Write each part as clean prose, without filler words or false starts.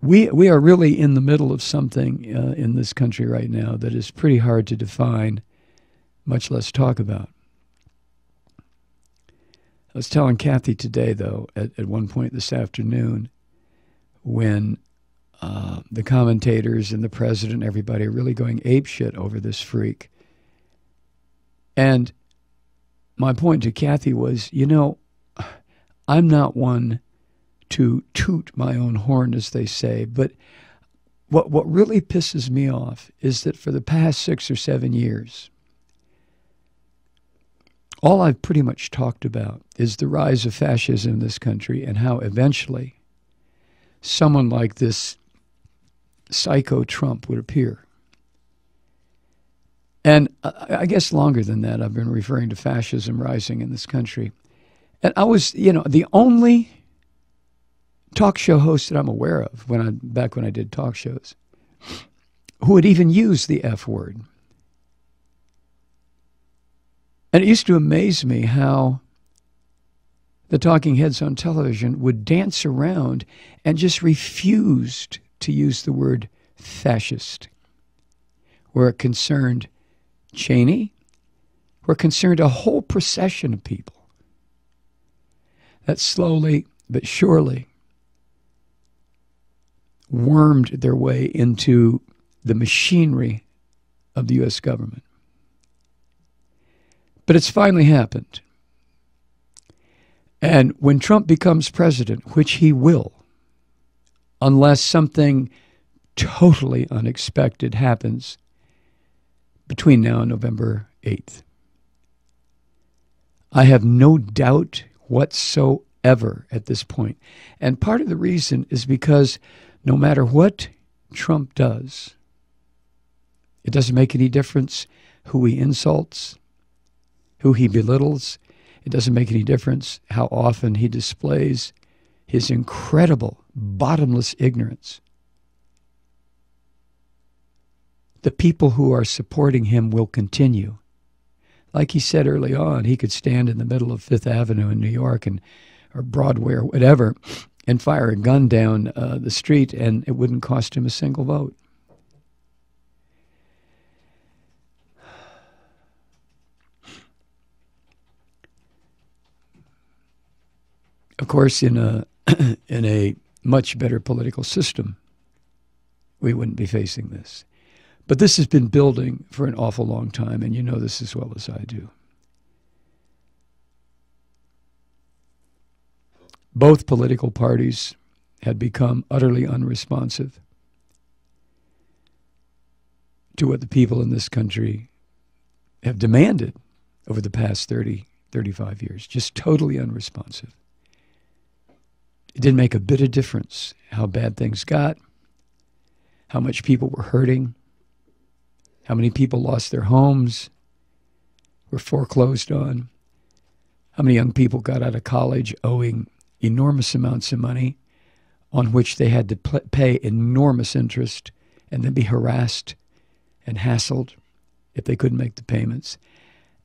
We are really in the middle of something in this country right now that is pretty hard to define, much less talk about. I was telling Kathy today, though, at one point this afternoon, when the commentators and the president, everybody are really going apeshit over this freak. And my point to Kathy was, I'm not one to toot my own horn, as they say, but what really pisses me off is that for the past 6 or 7 years, all I've pretty much talked about is the rise of fascism in this country and how eventually someone like this psycho Trump would appear. And I guess longer than that, I've been referring to fascism rising in this country. And I was, the only talk show host that I'm aware of back when I did talk shows who would even use the F word. And it used to amaze me how the talking heads on television would dance around and just refused to use the word fascist, where it concerned Cheney, where it concerned a whole procession of people that slowly but surely wormed their way into the machinery of the U.S. government. But it's finally happened. And when Trump becomes president, which he will, unless something totally unexpected happens between now and November 8th, I have no doubt whatsoever at this point. And part of the reason is because no matter what Trump does, it doesn't make any difference who he insults, who he belittles. It doesn't make any difference how often he displays his incredible, bottomless ignorance. The people who are supporting him will continue. Like he said early on, he could stand in the middle of Fifth Avenue in New York or Broadway or whatever and fire a gun down the street, and it wouldn't cost him a single vote. Of course, in a much better political system, we wouldn't be facing this. But this has been building for an awful long time, and you know this as well as I do. Both political parties had become utterly unresponsive to what the people in this country have demanded over the past 30, 35 years. Just totally unresponsive. It didn't make a bit of difference how bad things got, how much people were hurting, how many people lost their homes, were foreclosed on, how many young people got out of college owing enormous amounts of money on which they had to pay enormous interest and then be harassed and hassled if they couldn't make the payments.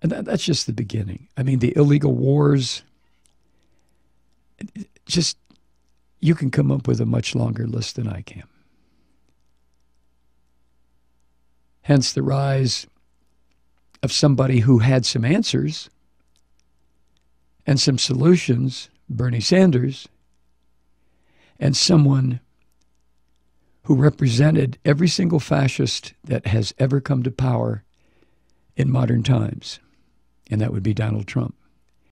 And that's just the beginning. I mean, the illegal wars, just, you can come up with a much longer list than I can. Hence the rise of somebody who had some answers and some solutions, Bernie Sanders, and someone who represented every single fascist that has ever come to power in modern times, and that would be Donald Trump.